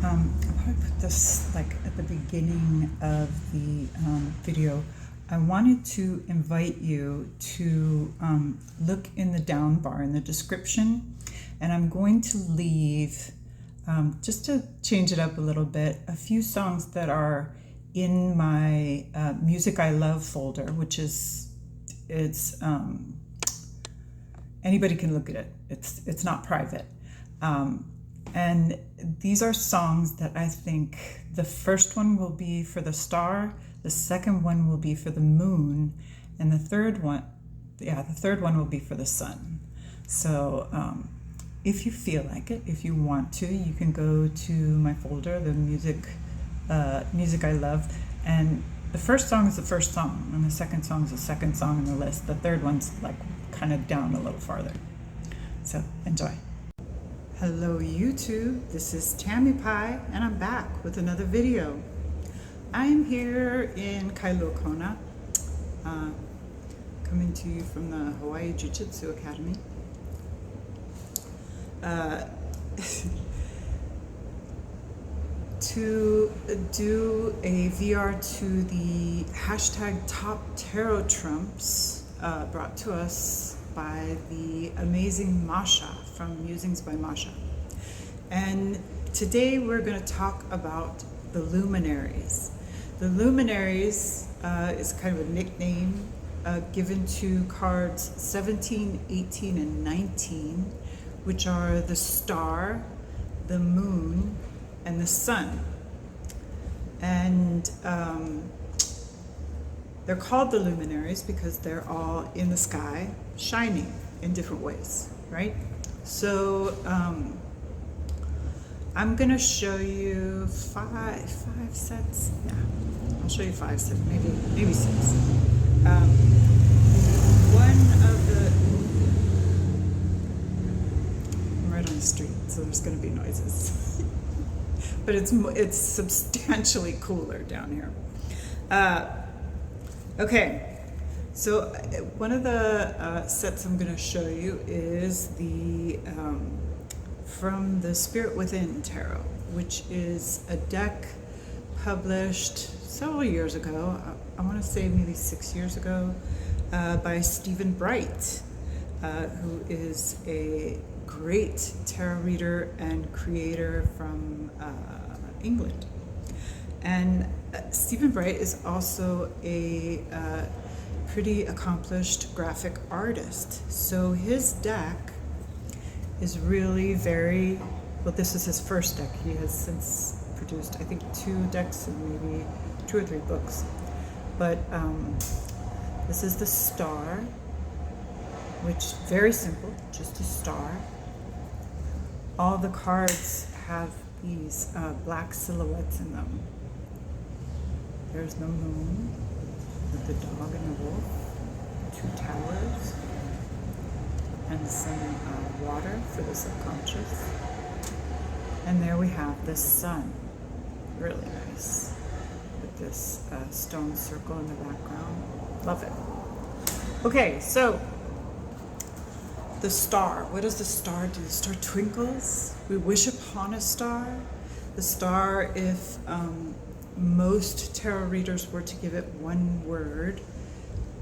I'll probably put this like at the beginning of the video. I wanted to invite you to look in the down bar in the description, and I'm going to leave, just to change it up a little bit, a few songs that are in my Music I Love folder, which is, anybody can look at it. It's not private. And these are songs that I think the first one will be for the star, the second one will be for the moon, and the third one will be for the sun. So if you feel like it, if you want to, you can go to my folder, the music I love, and the first song is the first song, and the second song is the second song on the list. The third one's like kind of down a little farther. So enjoy. Hello YouTube, this is Tammy Pie, and I'm back with another video. I'm here in Kailua Kona, coming to you from the Hawaii Jiu-Jitsu Academy. To do a VR to the hashtag Top Tarot Trumps, brought to us by the amazing Masha from Musings by Masha. And today we're going to talk about the luminaries. The luminaries is kind of a nickname given to cards 17, 18, and 19, which are the star, the moon, and the sun. And they're called the luminaries because they're all in the sky, shining in different ways, right? So I'm gonna show you five sets. Yeah, I'll show you 5 sets, maybe 6. One of the, I'm right on the street, so there's gonna be noises, but it's substantially cooler down here. Okay. So one of the sets I'm going to show you is the from the Spirit Within Tarot, which is a deck published several years ago. I want to say maybe 6 years ago, by Stephen Bright, who is a great tarot reader and creator from England. And Stephen Bright is also a pretty accomplished graphic artist. So his deck is really very, well, this is his first deck. He has since produced, I think, 2 decks and maybe 2 or 3 books. But this is the star, which very simple, just a star. All the cards have these black silhouettes in them. There's the moon with the dog and the wolf, 2 towers, and some water for the subconscious. And there we have the sun, really nice, with this stone circle in the background. Love it. Okay, so the star. What does the star do? The star twinkles. We wish upon a star. The star, if most tarot readers were to give it one word,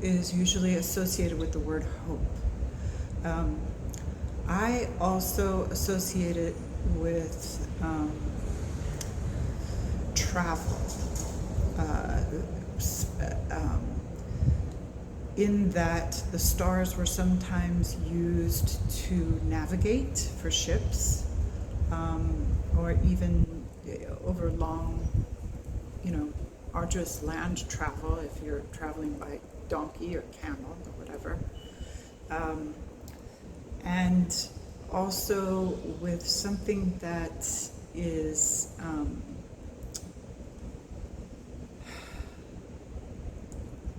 is usually associated with the word hope. I also associate it with travel, in that the stars were sometimes used to navigate for ships, or even over long, arduous land travel if you're traveling by donkey or camel or whatever. And also with something that is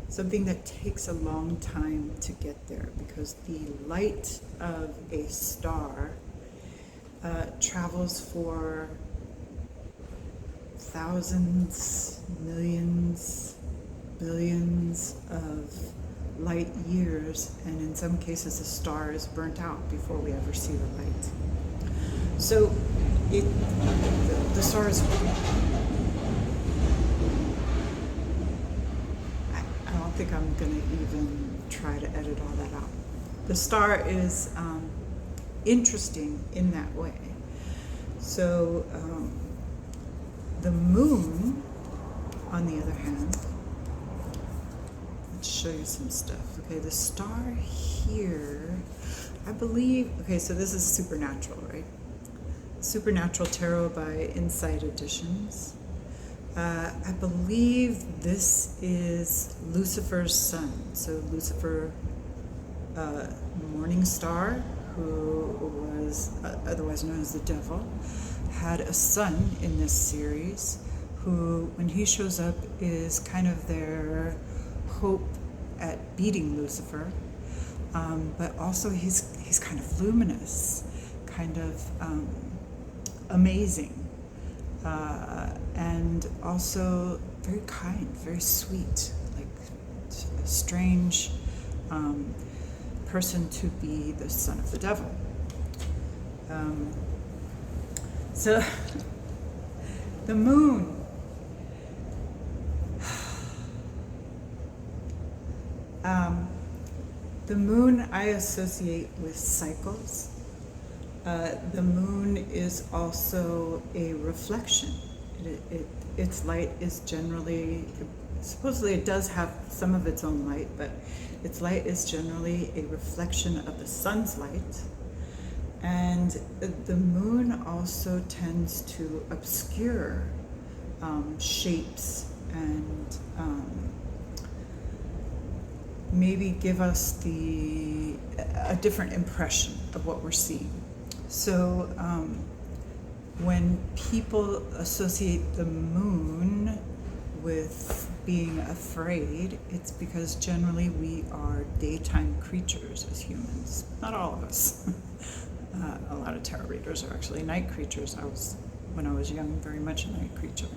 something that takes a long time to get there, because the light of a star travels for thousands, millions, billions of light years, and in some cases the star is burnt out before we ever see the light. So the star is, I don't think I'm going to even try to edit all that out. The star is interesting in that way. So the moon, on the other hand, let's show you some stuff. Okay, the star here, I believe, okay, so this is Supernatural, right? Supernatural Tarot by Insight Editions. I believe this is Lucifer's son. So Lucifer, morning star, who was otherwise known as the devil, had a son in this series who, when he shows up, is kind of their hope at beating Lucifer. But also he's kind of luminous, kind of amazing, and also very kind, very sweet, like a strange person to be the son of the devil. So the moon. The moon I associate with cycles. The moon is also a reflection. Its light is generally, supposedly it does have some of its own light, but its light is generally a reflection of the sun's light. And the moon also tends to obscure shapes and maybe give us a different impression of what we're seeing. So when people associate the moon with being afraid, it's because generally we are daytime creatures as humans. Not all of us. A lot of tarot readers are actually night creatures. When I was young, very much a night creature.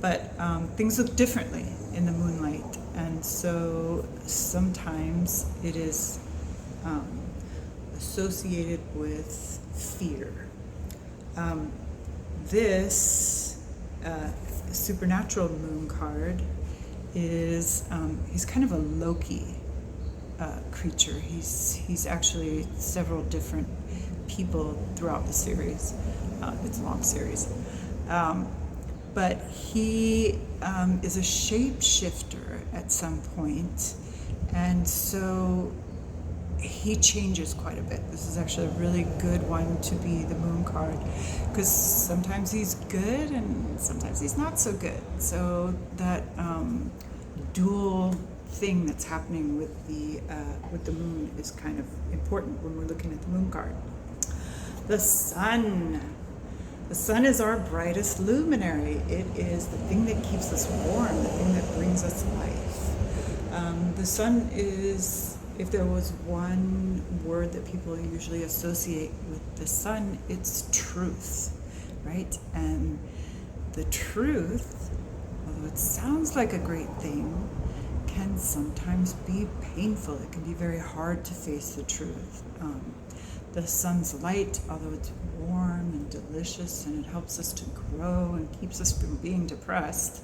But things look differently in the moonlight, and so sometimes it is associated with fear. This Supernatural moon card is, he's kind of a Loki creature. He's actually several different people throughout the series. It's a long series. But he is a shapeshifter at some point, and so he changes quite a bit. This is actually a really good one to be the moon card, because sometimes he's good and sometimes he's not so good. So that dual thing that's happening with the moon is kind of important when we're looking at the moon card. The sun. The sun is our brightest luminary. It is the thing that keeps us warm, the thing that brings us life. The sun is, if there was one word that people usually associate with the sun, it's truth, right? And the truth, although it sounds like a great thing, can sometimes be painful. It can be very hard to face the truth. The sun's light, although it's warm and delicious and it helps us to grow and keeps us from being depressed,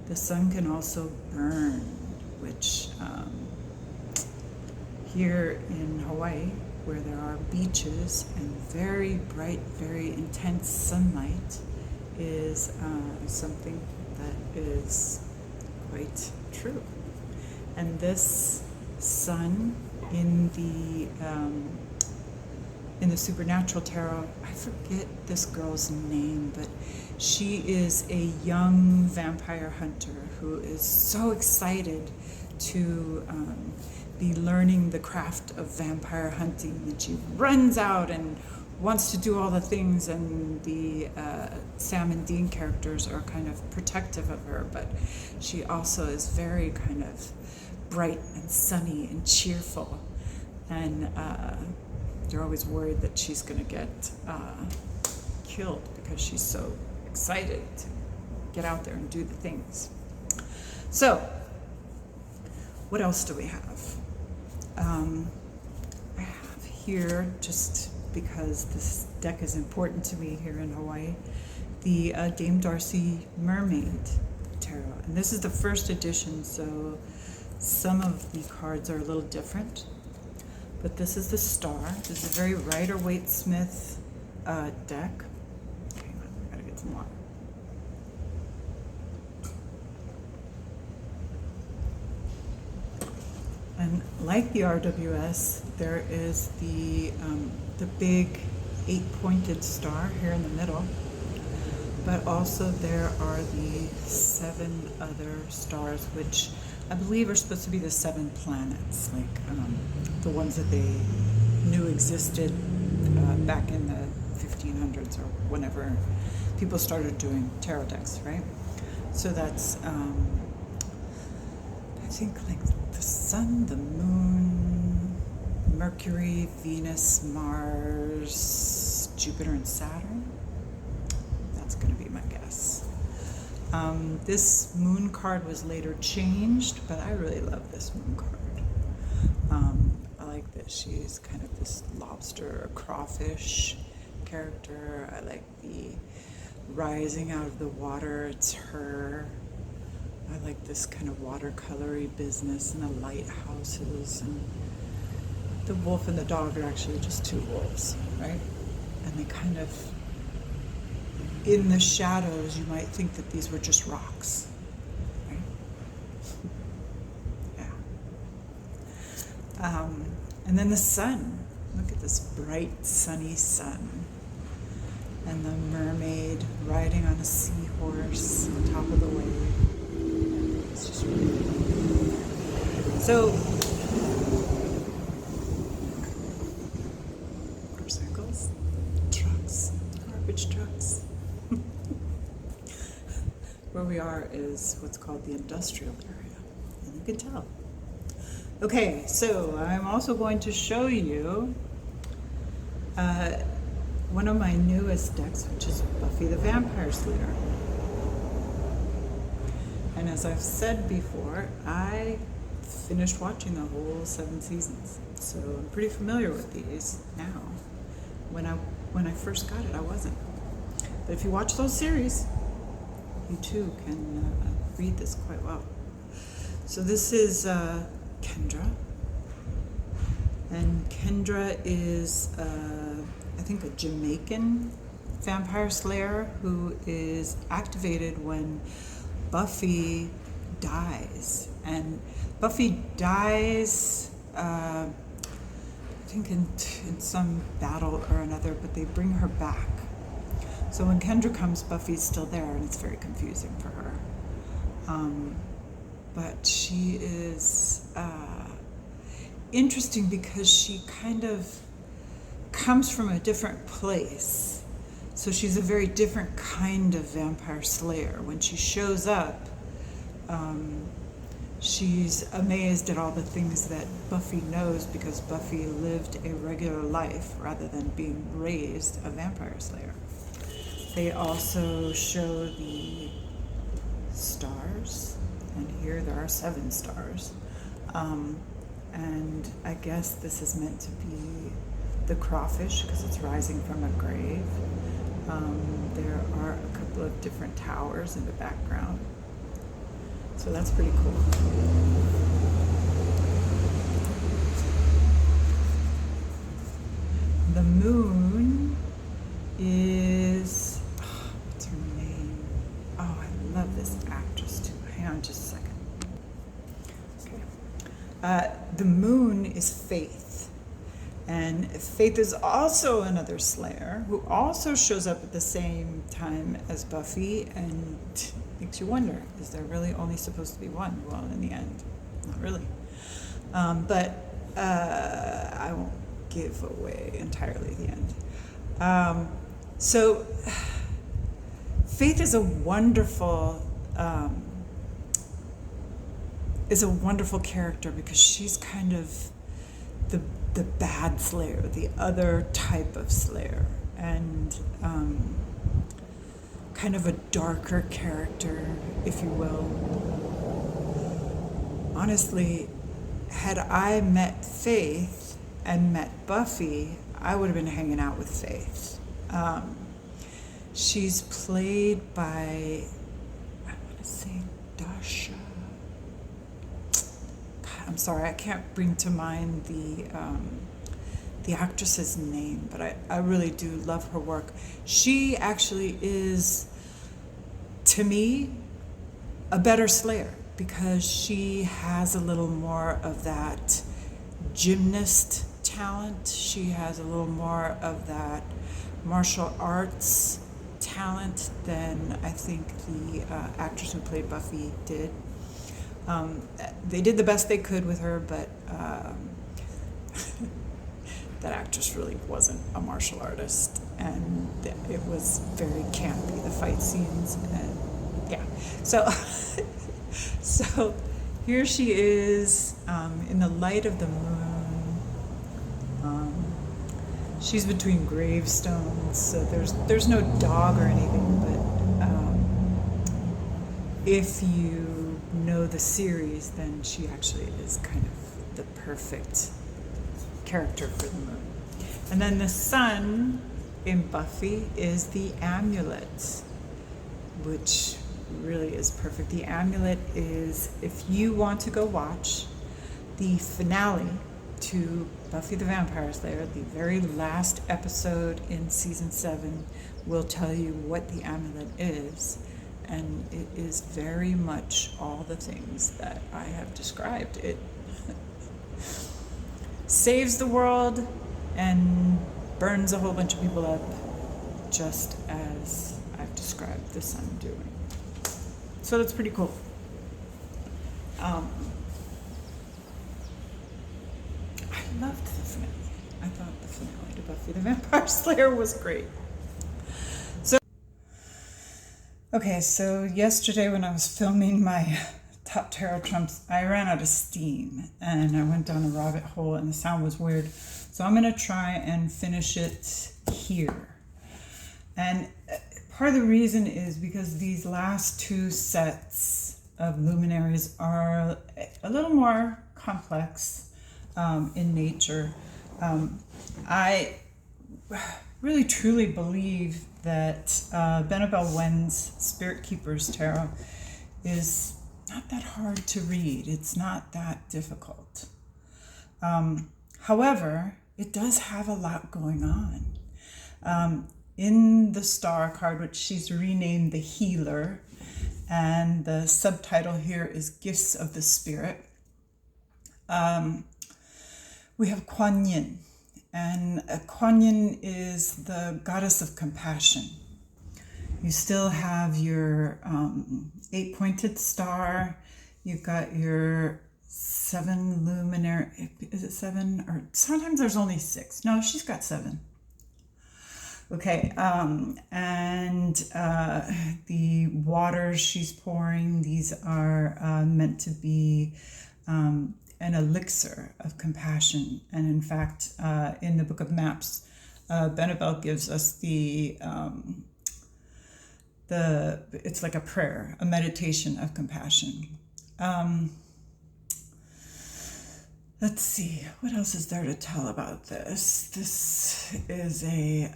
the sun can also burn, which here in Hawaii, where there are beaches and very bright, very intense sunlight, is something that is quite true. And this sun in the Supernatural Tarot, I forget this girl's name, but she is a young vampire hunter who is so excited to be learning the craft of vampire hunting that she runs out and wants to do all the things, and the Sam and Dean characters are kind of protective of her, but she also is very kind of bright and sunny and cheerful, and they're always worried that she's going to get killed because she's so excited to get out there and do the things. So, what else do we have? I have here just because this deck is important to me here in Hawaii, the Dame Darcy Mermaid Tarot. And this is the first edition, so some of the cards are a little different. But this is the Star. This is a very Rider-Waite-Smith deck. Hang on, I gotta get some water. And like the RWS, there is the big 8-pointed star here in the middle, but also there are the 7 other stars, which I believe are supposed to be the 7 planets, like the ones that they knew existed back in the 1500s or whenever people started doing tarot decks, right? So that's, I think, like the Sun, the Moon, Mercury, Venus, Mars, Jupiter, and Saturn. That's going to be my guess. This Moon card was later changed, but I really love this Moon card. I like that she's kind of this lobster or crawfish character. I like the rising out of the water. It's her. I like this kind of watercolory business and the lighthouses, and the wolf and the dog are actually just 2 wolves, right? And they kind of, in the shadows, you might think that these were just rocks, right? Yeah. And then the sun. Look at this bright, sunny sun. And the mermaid riding on a seahorse on top of the wave. It's just really cool. So, motorcycles, trucks, garbage trucks. Where we are is what's called the industrial area, and you can tell. Okay, so I'm also going to show you one of my newest decks, which is Buffy the Vampire Slayer. And as I've said before, I finished watching the whole 7 seasons, so I'm pretty familiar with these now. When I first got it, I wasn't. But if you watch those series, you too can read this quite well. So this is Kendra, and Kendra is I think a Jamaican vampire slayer who is activated when Buffy dies. And Buffy dies, I think in some battle or another, but they bring her back. So when Kendra comes, Buffy's still there, and it's very confusing for her. But she is interesting because she kind of comes from a different place. So she's a very different kind of vampire slayer. When she shows up, she's amazed at all the things that Buffy knows, because Buffy lived a regular life rather than being raised a vampire slayer. They also show the stars, and here there are 7 stars. And I guess this is meant to be the crawfish because it's rising from a grave. There are a couple of different towers in the background. So that's pretty cool. The moon is, what's her name? Oh, I love this actress too. Hang on just a second. Okay. The moon is Faith. And Faith is also another slayer who also shows up at the same time as Buffy, and makes you wonder, is there really only supposed to be one? Well, in the end, not really. But I won't give away entirely the end. So Faith is a wonderful character because she's kind of the bad slayer, the other type of slayer, and kind of a darker character, if you will. Honestly, had I met Faith and met Buffy, I would have been hanging out with Faith. She's played by, I want to say Dasha. God, I'm sorry, I can't bring to mind the actress's name, but I really do love her work. She actually is, to me, a better Slayer because she has a little more of that gymnast talent. She has a little more of that martial arts talent than I think the actress who played Buffy did. They did the best they could with her, but that actress really wasn't a martial artist, and it was very campy, the fight scenes, and yeah. So here she is in the light of the moon. She's between gravestones, so there's no dog or anything, but if you know the series, then she actually is kind of the perfect character for the moon. And then the sun in Buffy is the amulet, which really is perfect. The amulet is, if you want to go watch the finale to Buffy the Vampire Slayer, the very last episode in season 7 will tell you what the amulet is, and it is very much all the things that I have described. It saves the world and burns a whole bunch of people up, just as I've described the sun doing. So that's pretty cool. I loved the finale. I thought the finale to Buffy the Vampire Slayer was great. So yesterday when I was filming my top tarot trumps, I ran out of steam and I went down a rabbit hole and the sound was weird. So I'm going to try and finish it here. And part of the reason is because these last 2 sets of luminaries are a little more complex in nature. I really truly believe that Benabel Wen's Spirit Keepers Tarot is not that hard to read. It's not that difficult. However, it does have a lot going on. In the Star card, which she's renamed the Healer, and the subtitle here is Gifts of the Spirit, we have Kuan Yin. And Kuan Yin is the goddess of compassion. You still have your 8-pointed star. You've got your 7 luminary. Is it 7? Or sometimes there's only 6. No, she's got 7. Okay, and the waters she's pouring, these are meant to be an elixir of compassion. And in fact, in the Book of Maps, Benabel gives us it's like a prayer, a meditation of compassion. Let's see, what else is there to tell about this? This is a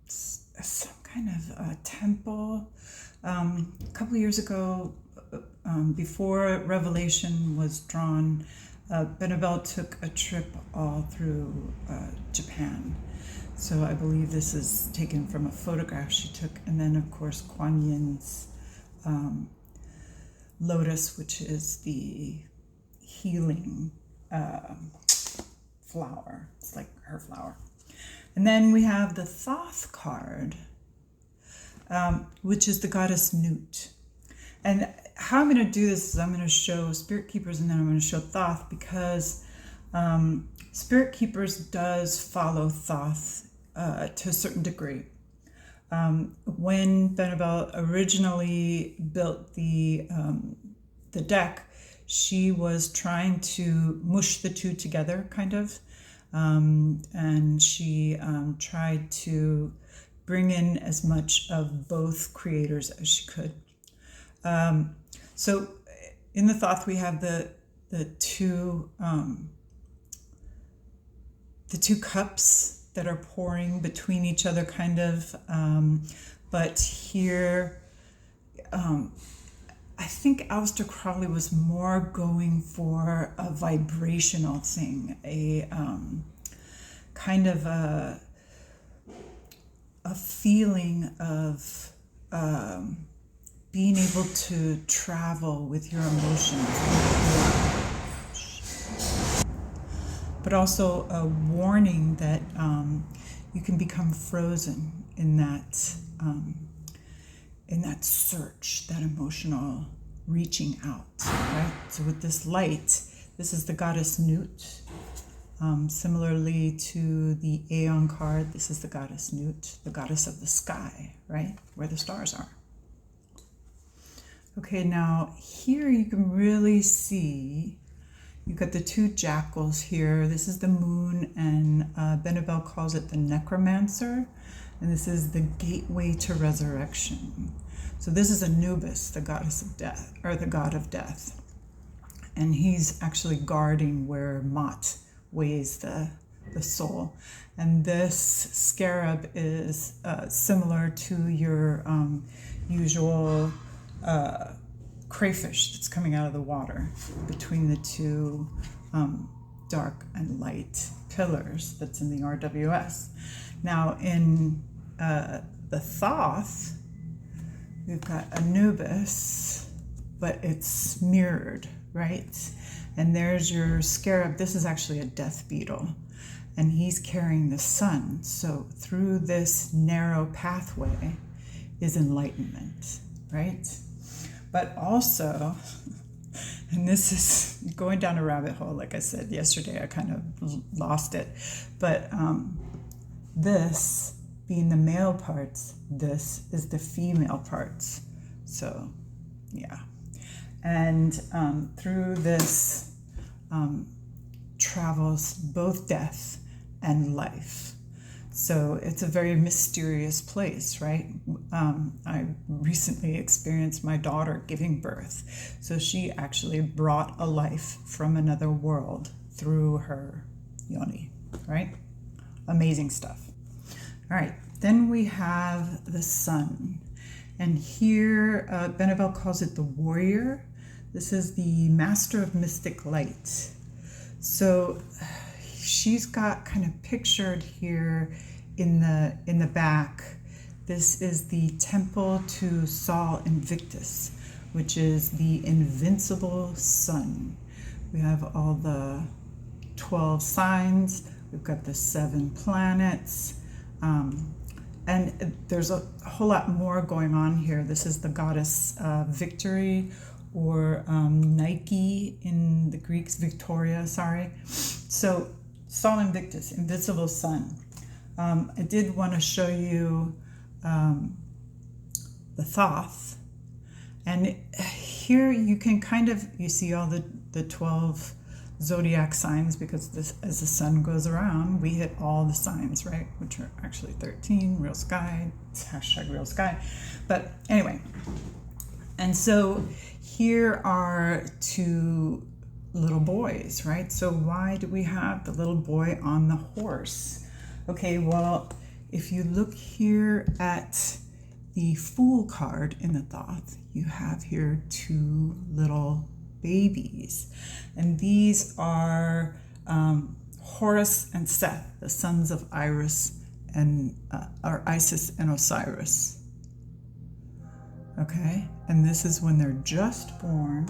some kind of a temple. A couple years ago, before Revelation was drawn, Benabel took a trip all through Japan. So I believe this is taken from a photograph she took. And then, of course, Kuan Yin's lotus, which is the healing flower. It's like her flower. And then we have the Thoth card, which is the goddess Nut. And how I'm going to do this is I'm going to show Spirit Keepers and then I'm going to show Thoth, because Spirit Keepers does follow Thoth to a certain degree. When Benabel originally built the deck, she was trying to mush the two together, kind of, and she tried to bring in as much of both creators as she could. So in the Thoth we have the the two cups that are pouring between each other, kind of. But here, I think Aleister Crowley was more going for a vibrational thing, a kind of a feeling of being able to travel with your emotions, but also a warning that you can become frozen in that search, that emotional reaching out, right? So with this light, this is the goddess Nut. Similarly to the Aeon card, this is the goddess Nut, the goddess of the sky, right? Where the stars are. Okay, now here you can really see, you've got the two jackals here. This is the moon, and Benabel calls it the necromancer, and this is the gateway to resurrection. So this is Anubis, the goddess of death, or the god of death. And he's actually guarding where Mot weighs the soul. And this scarab is similar to your usual crayfish that's coming out of the water between the two dark and light pillars that's in the RWS. Now in the Thoth, we've got Anubis, but it's mirrored, right? And there's your scarab. This is actually a death beetle, and he's carrying the sun. So through this narrow pathway is enlightenment, right? But also, and this is going down a rabbit hole, like I said yesterday, I kind of lost it, but this being the male parts, this is the female parts. So, yeah. And through this travels both death and life. So it's a very mysterious place, right? I recently experienced my daughter giving birth. So she actually brought a life from another world through her yoni, right? Amazing stuff. All right, then we have the sun. And here, Benabel calls it the warrior. This is the master of mystic light. So she's got kind of pictured here in the back. This is the temple to Sol Invictus, which is the invincible sun. We have all the 12 signs. We've got the 7 planets. And there's a whole lot more going on here. This is the goddess Victory, or Nike in the Greeks, Victoria, sorry. So Sol Invictus, invincible sun. I did want to show you the Thoth. And here you can kind of, you see all the 12 zodiac signs, because this, as the sun goes around, we hit all the signs, right? Which are actually 13, real sky, hashtag real sky. But anyway, and so here are 2 little boys, right? So why do we have the little boy on the horse? Okay, well, if you look here at the Fool card in the Thoth, you have here 2 little babies. And these are Horus and Seth, the sons of Iris and or Isis and Osiris. Okay, and this is when they're just born.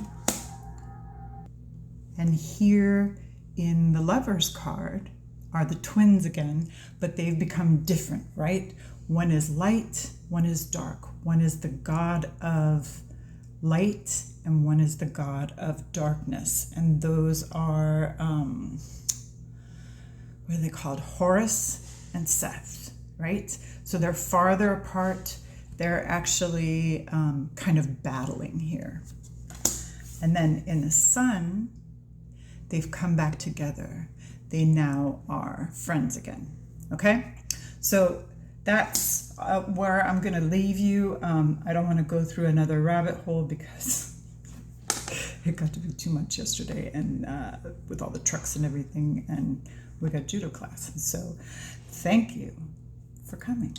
And here in the Lovers card are the twins again, but they've become different, right? One is light, one is dark. One is the god of light, and one is the god of darkness. And those are, what are they called? Horus and Seth, right? So they're farther apart. They're actually kind of battling here. And then in the sun, they've come back together. They now are friends again, okay? So that's where I'm gonna leave you. I don't wanna go through another rabbit hole because it got to be too much yesterday, and with all the trucks and everything, and we got judo class. So thank you for coming.